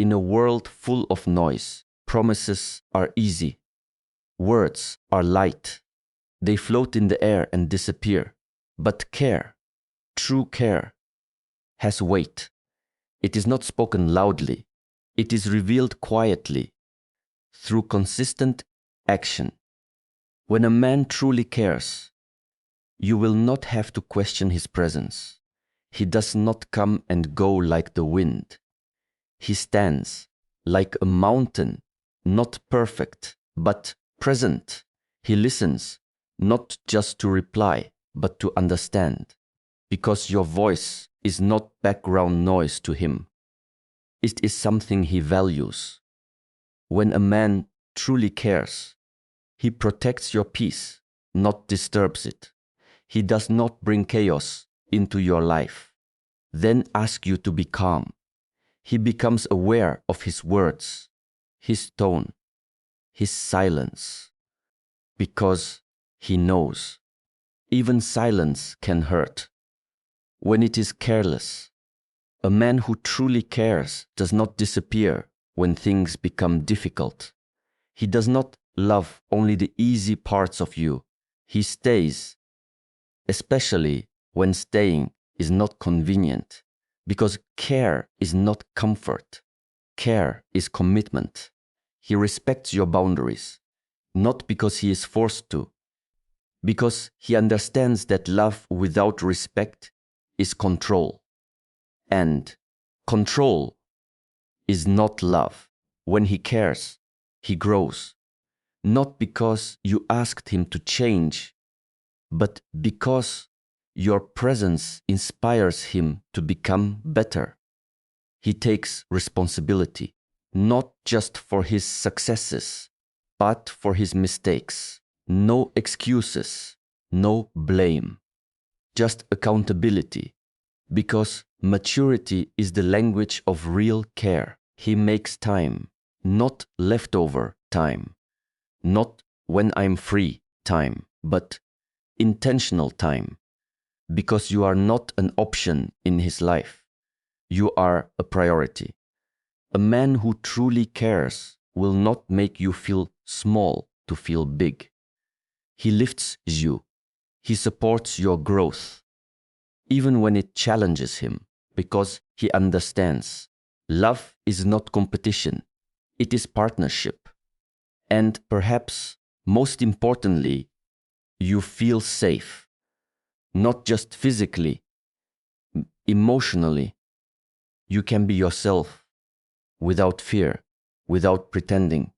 In a world full of noise, promises are easy. Words are light. They float in the air and disappear. But care, true care, has weight. It is not spoken loudly. It is revealed quietly through consistent action. When a man truly cares, you will not have to question his presence. He does not come and go like the wind. He stands like a mountain, not perfect, but present. He listens, not just to reply, but to understand, because your voice is not background noise to him. It is something he values. When a man truly cares, he protects your peace, not disturbs it. He does not bring chaos into your life, then ask you to be calm. He becomes aware of his words, his tone, his silence, because he knows. Even silence can hurt. When it is careless, a man who truly cares does not disappear when things become difficult. He does not love only the easy parts of you. He stays, especially when staying is not convenient, because care is not comfort. Care is commitment. He respects your boundaries, not because he is forced to, because he understands that love without respect is control. And control is not love. When he cares, he grows, not because you asked him to change, but because your presence inspires him to become better. He takes responsibility, not just for his successes, but for his mistakes. No excuses, no blame, just accountability, because maturity is the language of real care. He makes time, not leftover time, not when I'm free time, but intentional time, because you are not an option in his life. You are a priority. A man who truly cares will not make you feel small to feel big. He lifts you. He supports your growth, even when it challenges him, because he understands. Love is not competition. It is partnership. And perhaps most importantly, you feel safe, not just physically, emotionally. You can be yourself without fear, without pretending,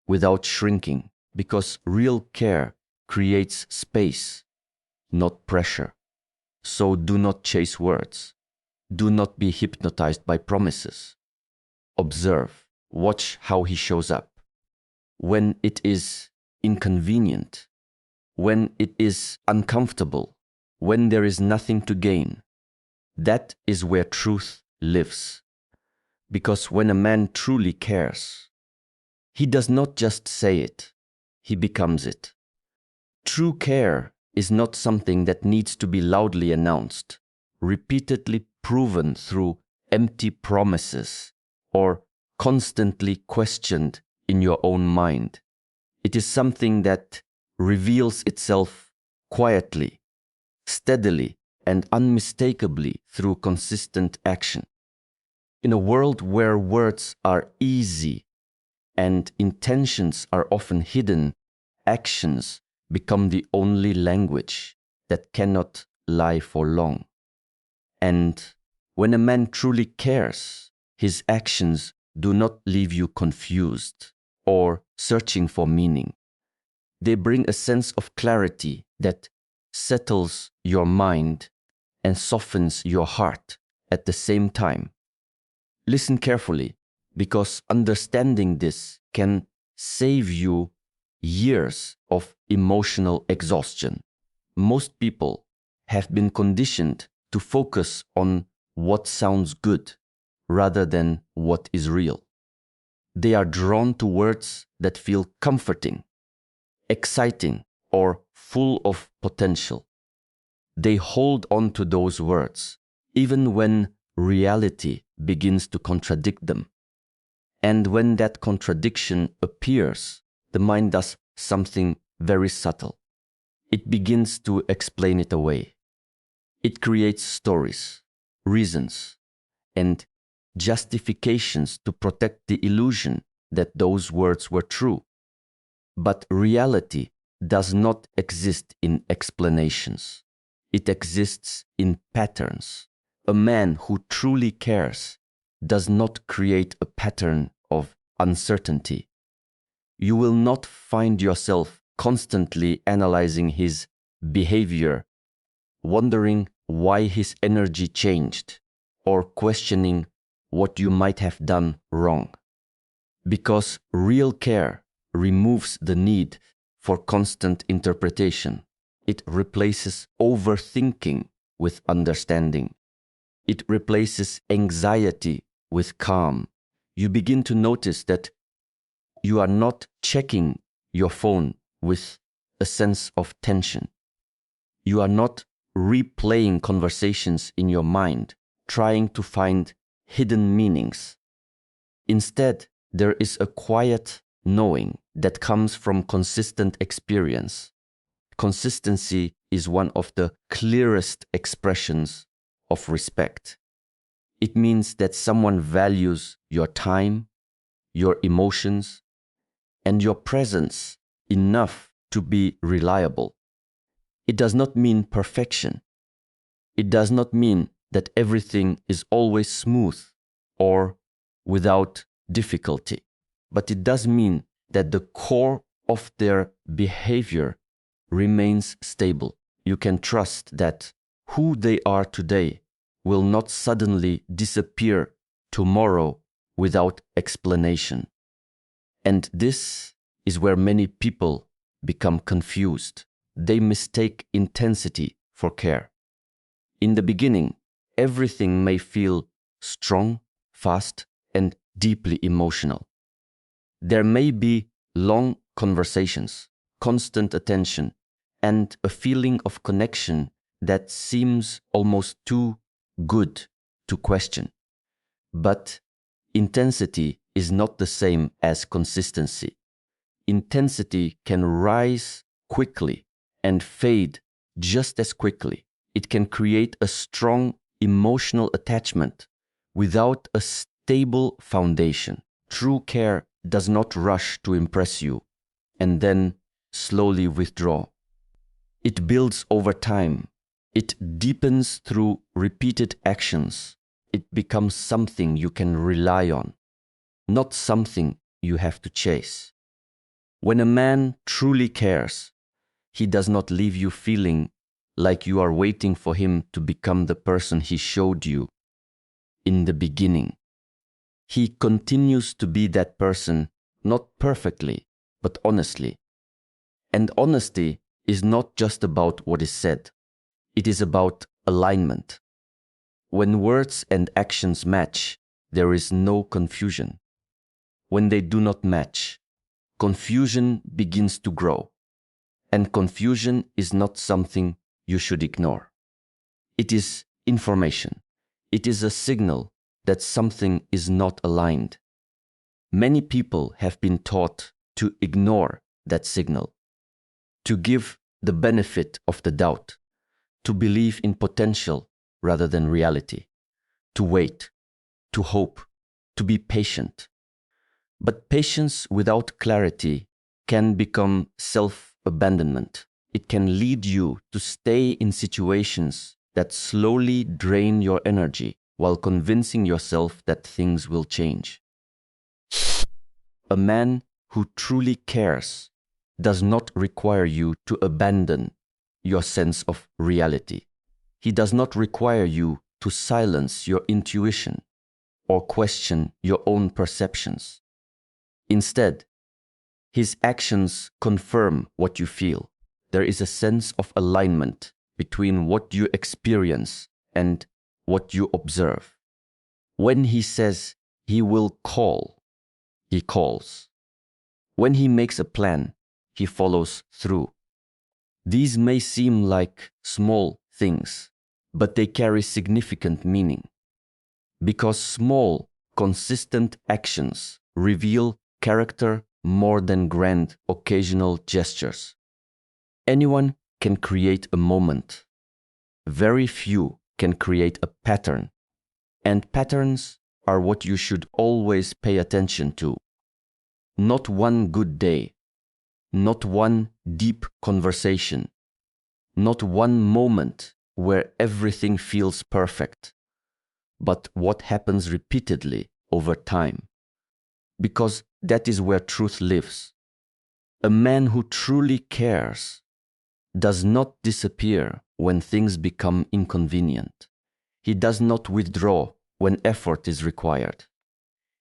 without shrinking, because real care creates space, not pressure. So do not chase words. Do not be hypnotized by promises. Observe, watch how he shows up. When it is inconvenient, when it is uncomfortable, when there is nothing to gain, that is where truth lives. Because when a man truly cares, he does not just say it, he becomes it. True care is not something that needs to be loudly announced, repeatedly proven through empty promises, or constantly questioned in your own mind. It is something that reveals itself quietly, steadily, and unmistakably through consistent action. In a world where words are easy and intentions are often hidden, actions become the only language that cannot lie for long. And when a man truly cares, his actions do not leave you confused or searching for meaning. They bring a sense of clarity that settles your mind and softens your heart at the same time. Listen carefully, because understanding this can save you years of emotional exhaustion. Most people have been conditioned to focus on what sounds good rather than what is real. They are drawn to words that feel comforting, exciting, or full of potential. They hold on to those words, even when reality begins to contradict them. And when that contradiction appears, the mind does something very subtle. It begins to explain it away. It creates stories, reasons, and justifications to protect the illusion that those words were true. But reality does not exist in explanations. It exists in patterns. A man who truly cares does not create a pattern of uncertainty. You will not find yourself constantly analyzing his behavior, wondering why his energy changed, or questioning what you might have done wrong. Because real care removes the need for constant interpretation. It replaces overthinking with understanding. It replaces anxiety with calm. You begin to notice that you are not checking your phone with a sense of tension. You are not replaying conversations in your mind, trying to find hidden meanings. Instead, there is a quiet knowing that comes from consistent experience. Consistency is one of the clearest expressions of respect. It means that someone values your time, your emotions, and your presence enough to be reliable. It does not mean perfection. It does not mean that everything is always smooth or without difficulty. But it does mean that the core of their behavior remains stable. You can trust that who they are today will not suddenly disappear tomorrow without explanation. And this is where many people become confused. They mistake intensity for care. In the beginning, everything may feel strong, fast, and deeply emotional. There may be long conversations, constant attention, and a feeling of connection that seems almost too good to question. But intensity is not the same as consistency. Intensity can rise quickly and fade just as quickly. It can create a strong emotional attachment without a stable foundation. True care does not rush to impress you and then slowly withdraw. It builds over time. It deepens through repeated actions. It becomes something you can rely on, not something you have to chase. When a man truly cares, he does not leave you feeling like you are waiting for him to become the person he showed you in the beginning. He continues to be that person, not perfectly, but honestly. And honesty is not just about what is said. It is about alignment. When words and actions match, there is no confusion. When they do not match, confusion begins to grow. And confusion is not something you should ignore. It is information. It is a signal that something is not aligned. Many people have been taught to ignore that signal, to give the benefit of the doubt, to believe in potential rather than reality, to wait, to hope, to be patient. But patience without clarity can become self-abandonment. It can lead you to stay in situations that slowly drain your energy while convincing yourself that things will change. A man who truly cares does not require you to abandon your sense of reality. He does not require you to silence your intuition or question your own perceptions. Instead, his actions confirm what you feel. There is a sense of alignment between what you experience and what you observe. When he says he will call, he calls. When he makes a plan, he follows through. These may seem like small things, but they carry significant meaning. Because small, consistent actions reveal character more than grand occasional gestures. Anyone can create a moment. Very few can create a pattern. And patterns are what you should always pay attention to. Not one good day, not one deep conversation, not one moment where everything feels perfect, but what happens repeatedly over time. Because that is where truth lives. A man who truly cares does not disappear when things become inconvenient. He does not withdraw when effort is required.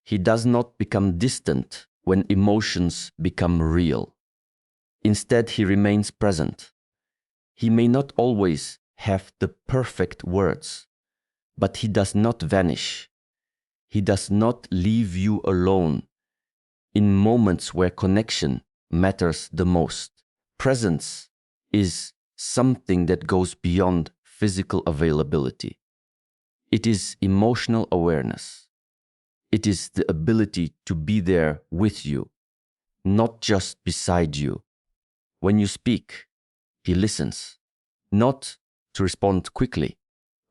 He does not become distant when emotions become real. Instead, he remains present. He may not always have the perfect words, but he does not vanish. He does not leave you alone in moments where connection matters the most. Presence is something that goes beyond physical availability. It is emotional awareness. It is the ability to be there with you, not just beside you. When you speak, he listens, not to respond quickly,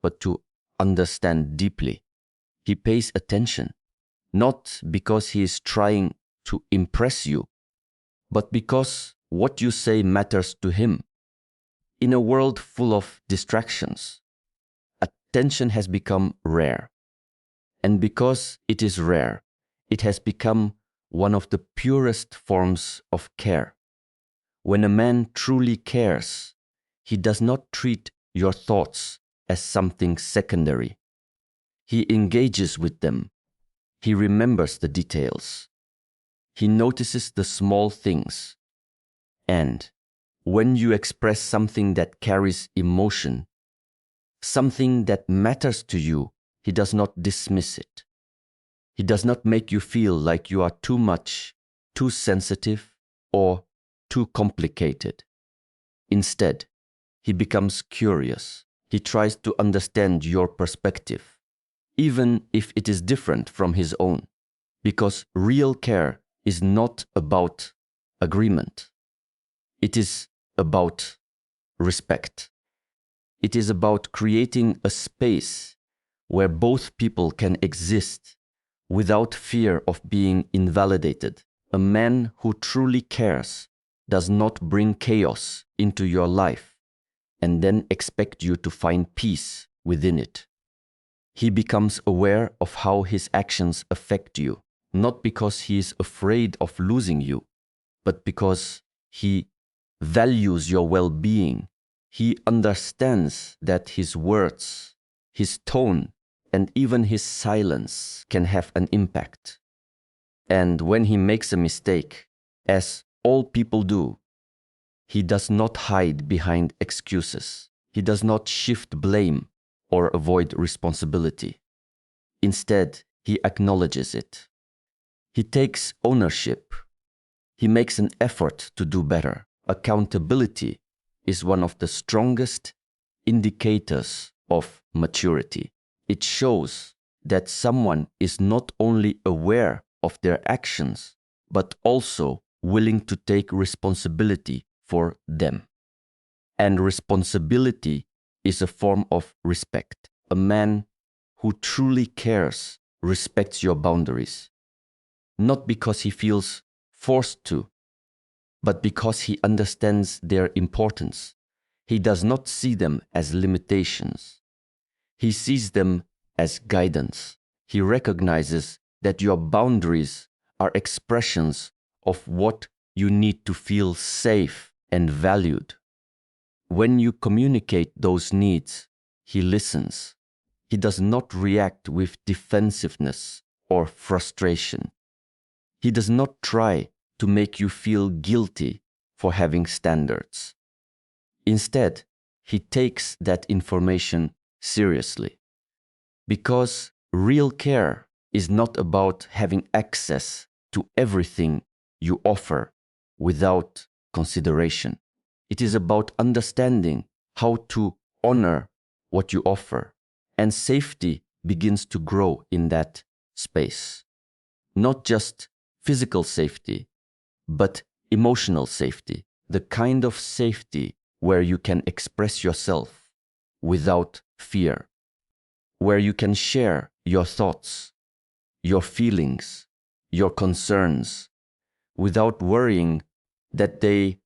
but to understand deeply. He pays attention, not because he is trying to impress you, but because what you say matters to him. In a world full of distractions, attention has become rare. And because it is rare, it has become one of the purest forms of care. When a man truly cares, he does not treat your thoughts as something secondary. He engages with them. He remembers the details. He notices the small things. And when you express something that carries emotion, something that matters to you, he does not dismiss it. He does not make you feel like you are too much, too sensitive, or too complicated. Instead, he becomes curious. He tries to understand your perspective, even if it is different from his own, because real care is not about agreement. It is about respect. It is about creating a space where both people can exist without fear of being invalidated. A man who truly cares does not bring chaos into your life and then expect you to find peace within it. He becomes aware of how his actions affect you, not because he is afraid of losing you, but because he values your well-being. He understands that his words, his tone, and even his silence can have an impact. And when he makes a mistake, as all people do, he does not hide behind excuses. He does not shift blame or avoid responsibility. Instead, he acknowledges it. He takes ownership. He makes an effort to do better. Accountability is one of the strongest indicators of maturity. It shows that someone is not only aware of their actions, but also willing to take responsibility for them. And responsibility is a form of respect. A man who truly cares respects your boundaries, not because he feels forced to, but because he understands their importance. He does not see them as limitations. He sees them as guidance. He recognizes that your boundaries are expressions of what you need to feel safe and valued. When you communicate those needs, he listens. He does not react with defensiveness or frustration. He does not try to make you feel guilty for having standards. Instead, he takes that information seriously. Because real care is not about having access to everything you offer without consideration. It is about understanding how to honor what you offer, and safety begins to grow in that space. Not just physical safety, but emotional safety, the kind of safety where you can express yourself without fear, where you can share your thoughts, your feelings, your concerns, without worrying that they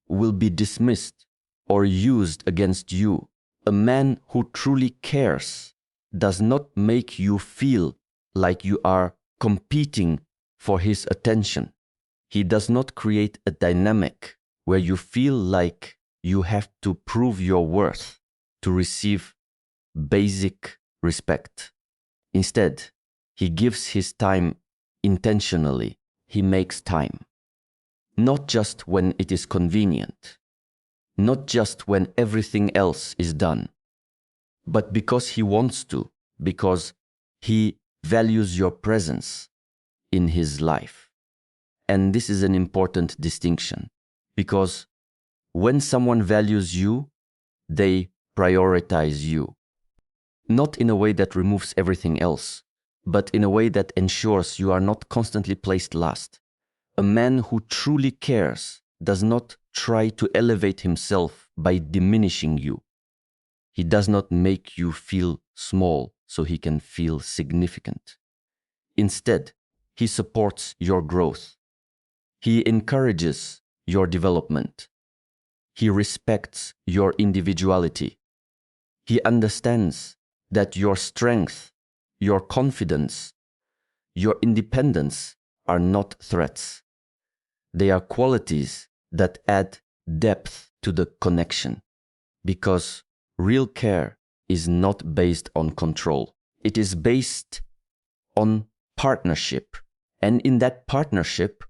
will be dismissed or used against you. A man who truly cares does not make you feel like you are competing for his attention. He does not create a dynamic where you feel like you have to prove your worth to receive basic respect. Instead, he gives his time intentionally. He makes time. Not just when it is convenient, not just when everything else is done, but because he wants to, because he values your presence in his life. And this is an important distinction, because when someone values you, they prioritize you. Not in a way that removes everything else, but in a way that ensures you are not constantly placed last. A man who truly cares does not try to elevate himself by diminishing you. He does not make you feel small so he can feel significant. Instead, he supports your growth. He encourages your development. He respects your individuality. He understands that your strength, your confidence, your independence are not threats. They are qualities that add depth to the connection, because real care is not based on control. It is based on partnership. And in that partnership,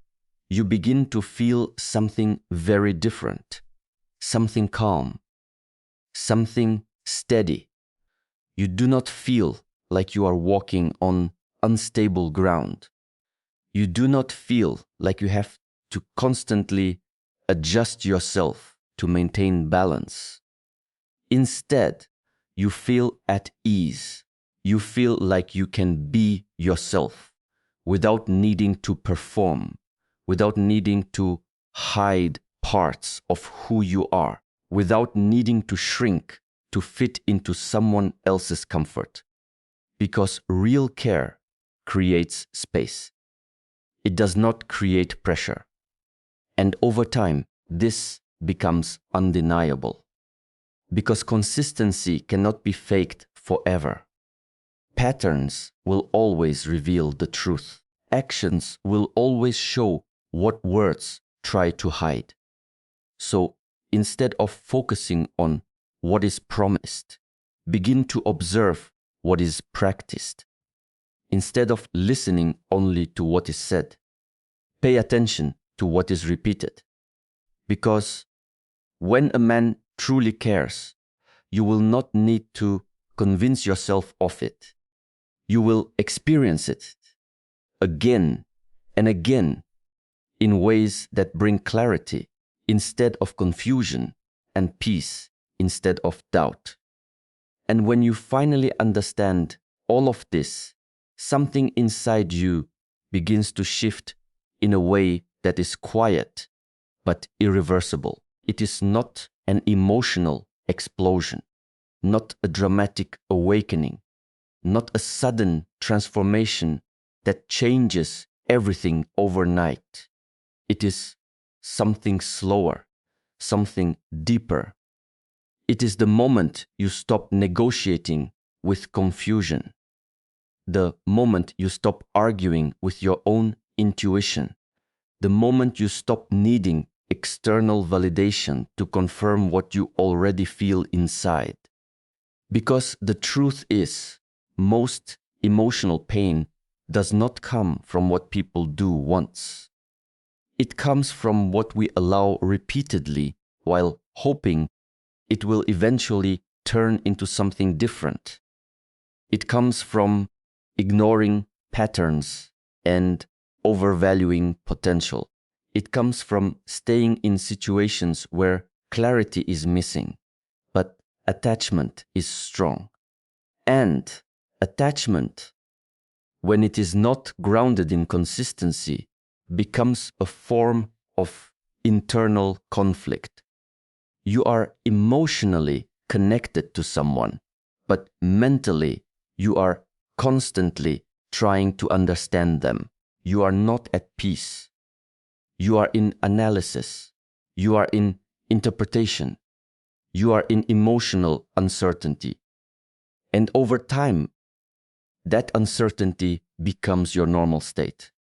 you begin to feel something very different, something calm, something steady. You do not feel like you are walking on unstable ground. You do not feel like you have to constantly adjust yourself to maintain balance. Instead, you feel at ease. You feel like you can be yourself without needing to perform, without needing to hide parts of who you are, without needing to shrink to fit into someone else's comfort. Because real care creates space. It does not create pressure. And over time, this becomes undeniable. Because consistency cannot be faked forever. Patterns will always reveal the truth. Actions will always show what words try to hide. So instead of focusing on what is promised, begin to observe what is practiced. Instead of listening only to what is said, pay attention to what is repeated. Because when a man truly cares, you will not need to convince yourself of it. You will experience it again and again in ways that bring clarity instead of confusion and peace instead of doubt. And when you finally understand all of this, something inside you begins to shift in a way that is quiet but irreversible. It is not an emotional explosion, not a dramatic awakening, not a sudden transformation that changes everything overnight. It is something slower, something deeper. It is the moment you stop negotiating with confusion, the moment you stop arguing with your own intuition, the moment you stop needing external validation to confirm what you already feel inside. Because the truth is, most emotional pain does not come from what people do once. It comes from what we allow repeatedly while hoping it will eventually turn into something different. It comes from ignoring patterns and overvaluing potential. It comes from staying in situations where clarity is missing, but attachment is strong. And attachment, when it is not grounded in consistency, becomes a form of internal conflict. You are emotionally connected to someone, but mentally you are constantly trying to understand them. You are not at peace. You are in analysis. You are in interpretation. You are in emotional uncertainty. And over time, that uncertainty becomes your normal state.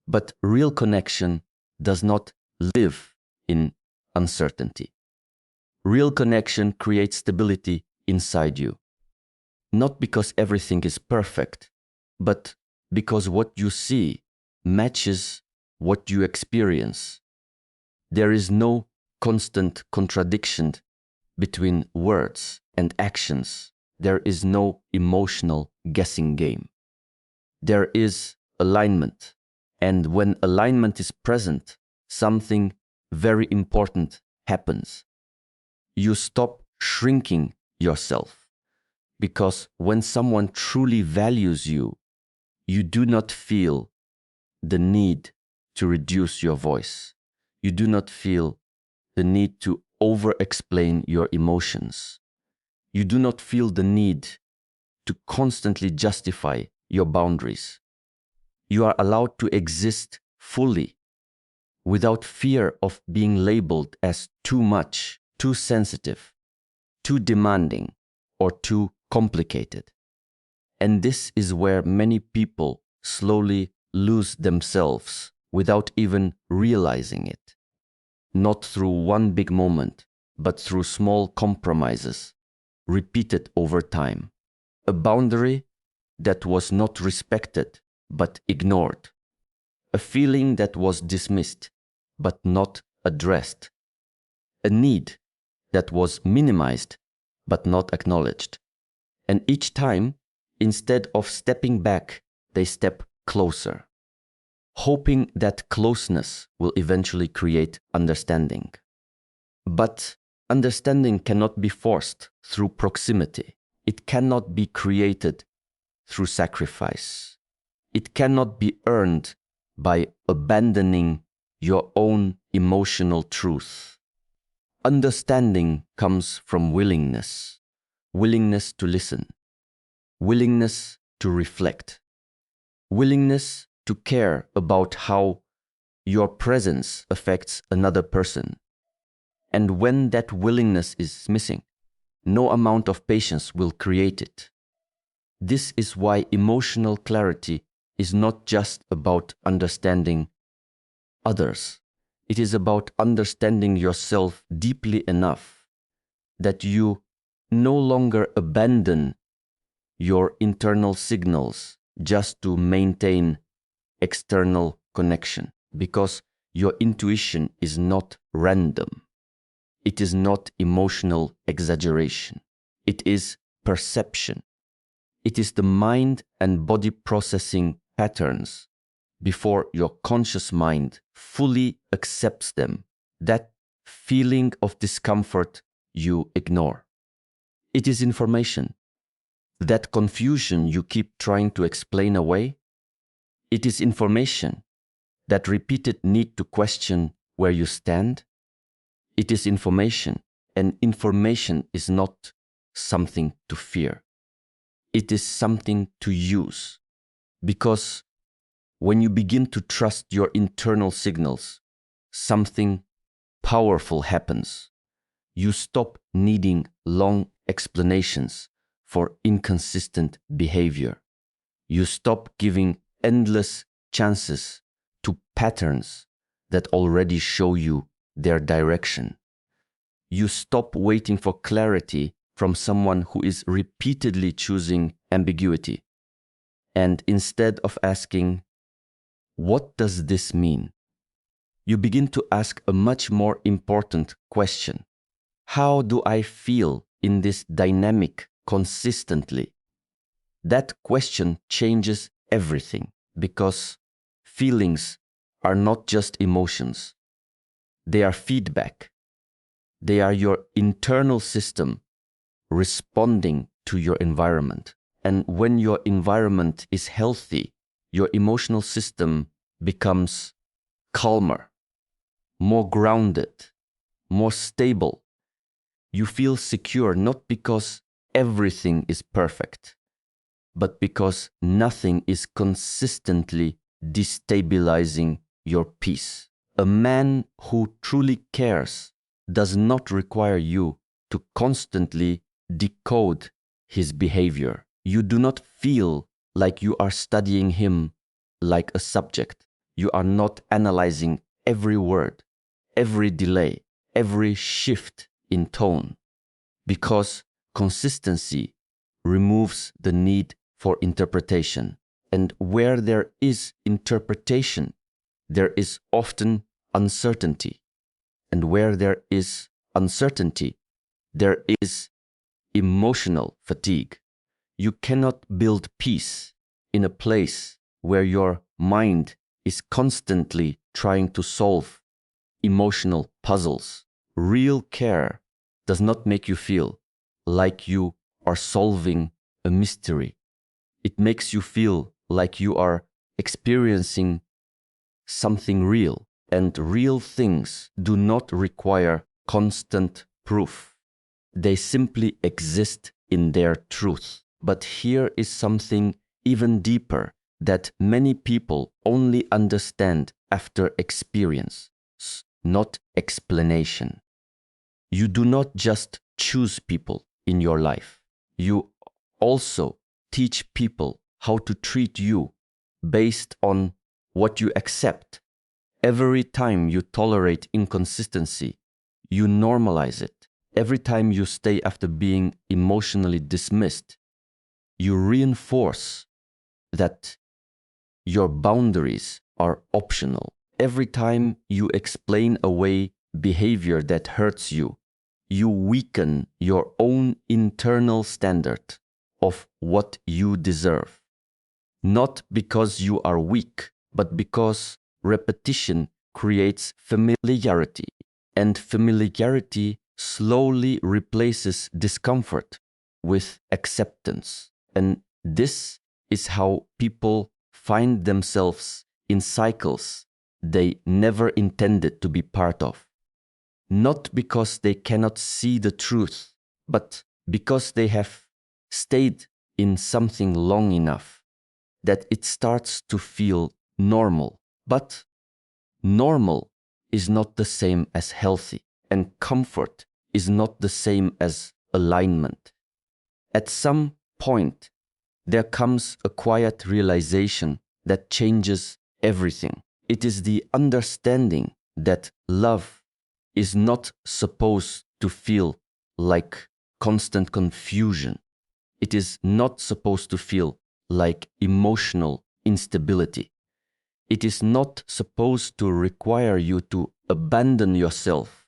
But real connection does not live in uncertainty. Real connection creates stability inside you. Not because everything is perfect, but because what you see matches what you experience. There is no constant contradiction between words and actions. There is no emotional guessing game. There is alignment. And when alignment is present, something very important happens. You stop shrinking yourself. Because when someone truly values you, you do not feel the need to reduce your voice. You do not feel the need to over-explain your emotions. You do not feel the need to constantly justify your boundaries. You are allowed to exist fully without fear of being labeled as too much, too sensitive, too demanding, or too complicated. And this is where many people slowly lose themselves without even realizing it. Not through one big moment, but through small compromises, repeated over time. A boundary that was not respected, but ignored. A feeling that was dismissed, but not addressed. A need that was minimized, but not acknowledged. And each time, instead of stepping back, they step closer, hoping that closeness will eventually create understanding. But understanding cannot be forced through proximity. It cannot be created through sacrifice. It cannot be earned by abandoning your own emotional truth. Understanding comes from willingness, willingness to listen, willingness to reflect, willingness to care about how your presence affects another person. And when that willingness is missing, no amount of patience will create it. This is why emotional clarity is not just about understanding others. It is about understanding yourself deeply enough that you no longer abandon your internal signals just to maintain external connection, because your intuition is not random. It is not emotional exaggeration. It is perception. It is the mind and body processing patterns before your conscious mind fully accepts them. That feeling of discomfort you ignore. It is information. That confusion you keep trying to explain away. It is information. That repeated need to question where you stand. It is information, and information is not something to fear. It is something to use, because when you begin to trust your internal signals, something powerful happens. You stop needing long explanations for inconsistent behavior. You stop giving endless chances to patterns that already show you their direction. You stop waiting for clarity from someone who is repeatedly choosing ambiguity. And instead of asking, "What does this mean?" you begin to ask a much more important question. How do I feel in this dynamic consistently? That question changes everything, because feelings are not just emotions. They are feedback. They are your internal system responding to your environment. And when your environment is healthy, your emotional system becomes calmer, more grounded, more stable. You feel secure not because everything is perfect, but because nothing is consistently destabilizing your peace. A man who truly cares does not require you to constantly decode his behavior. You do not feel like you are studying him like a subject. You are not analyzing every word, every delay, every shift in tone, because consistency removes the need for interpretation. And where there is interpretation, there is often uncertainty. And where there is uncertainty, there is emotional fatigue. You cannot build peace in a place where your mind is constantly trying to solve emotional puzzles. Real care does not make you feel like you are solving a mystery. It makes you feel like you are experiencing something real, and real things do not require constant proof. They simply exist in their truth. But here is something even deeper that many people only understand after experience, not explanation. You do not just choose people in your life. You also teach people how to treat you based on what you accept. Every time you tolerate inconsistency, you normalize it. Every time you stay after being emotionally dismissed, you reinforce that your boundaries are optional. Every time you explain away behavior that hurts you, you weaken your own internal standard of what you deserve. Not because you are weak, but because repetition creates familiarity, and familiarity slowly replaces discomfort with acceptance. And this is how people find themselves in cycles they never intended to be part of. Not because they cannot see the truth, but because they have stayed in something long enough that it starts to feel normal. But normal is not the same as healthy, and comfort is not the same as alignment. At some point, there comes a quiet realization that changes everything. It is the understanding that love is not supposed to feel like constant confusion. It is not supposed to feel like emotional instability. It is not supposed to require you to abandon yourself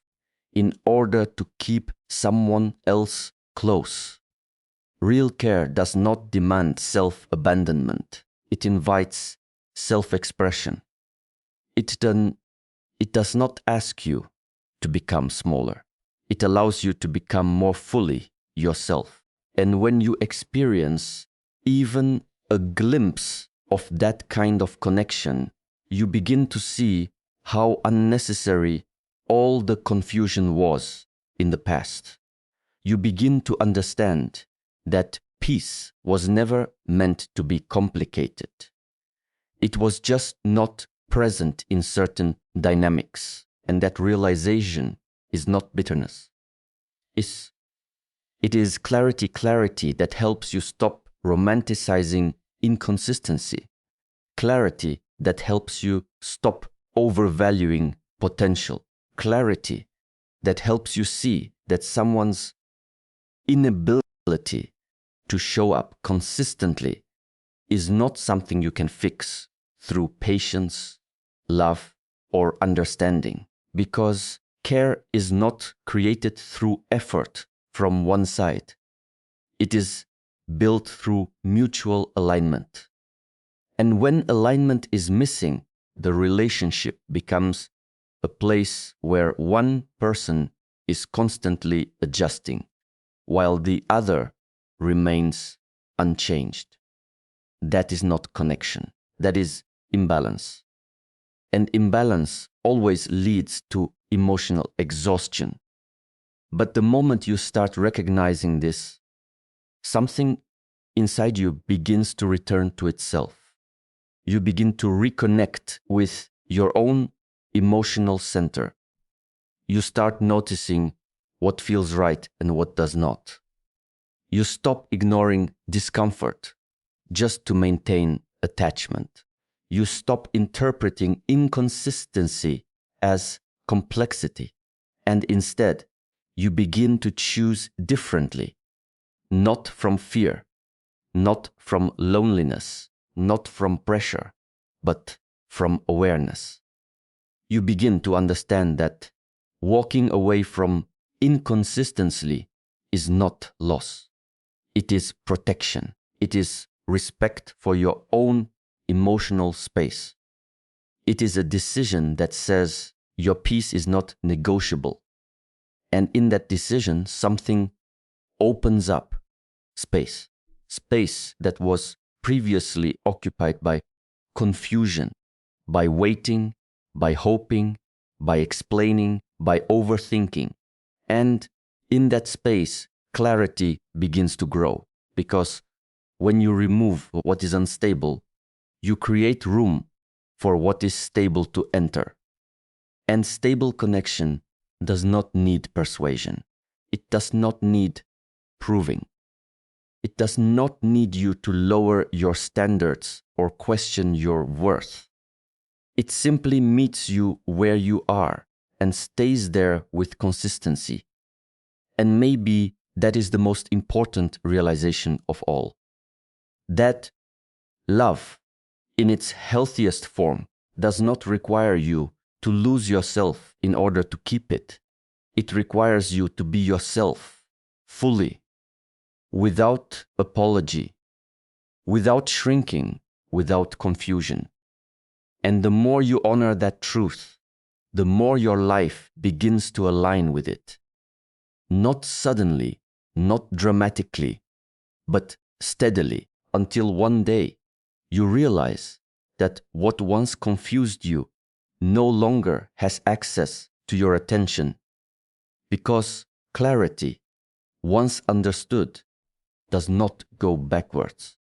in order to keep someone else close. Real care does not demand self-abandonment. It invites self-expression. It does not ask you to become smaller. It allows you to become more fully yourself. And when you experience even a glimpse of that kind of connection, you begin to see how unnecessary all the confusion was in the past. You begin to understand that peace was never meant to be complicated. It was just not present in certain dynamics, and that realization is not bitterness. It is clarity that helps you stop romanticizing inconsistency, clarity that helps you stop overvaluing potential, clarity that helps you see that someone's inability to show up consistently is not something you can fix through patience, love, or understanding, because care is not created through effort from one side. It is built through mutual alignment. And when alignment is missing, the relationship becomes a place where one person is constantly adjusting, while the other remains unchanged. That is not connection. That is imbalance. and imbalance always leads to emotional exhaustion. But the moment you start recognizing this, something inside you begins to return to itself. You begin to reconnect with your own emotional center. You start noticing what feels right and what does not. You stop ignoring discomfort just to maintain attachment. You stop interpreting inconsistency as complexity, and instead, you begin to choose differently, not from fear, not from loneliness, not from pressure, but from awareness. You begin to understand that walking away from inconsistency is not loss. It is protection. It is respect for your own emotional space. It is a decision that says your peace is not negotiable. And in that decision, something opens up. Space. Space that was previously occupied by confusion, by waiting, by hoping, by explaining, by overthinking. And in that space, clarity begins to grow, because when you remove what is unstable, you create room for what is stable to enter. And stable connection does not need persuasion. It does not need proving. It does not need you to lower your standards or question your worth. It simply meets you where you are and stays there with consistency. And maybe that is the most important realization of all. That love, in its healthiest form, does not require you to lose yourself in order to keep it. It requires you to be yourself fully, without apology, without shrinking, without confusion. And the more you honor that truth, the more your life begins to align with it. Not suddenly, not dramatically, but steadily, until one day you realize that what once confused you no longer has access to your attention, because clarity, once understood, does not go backwards.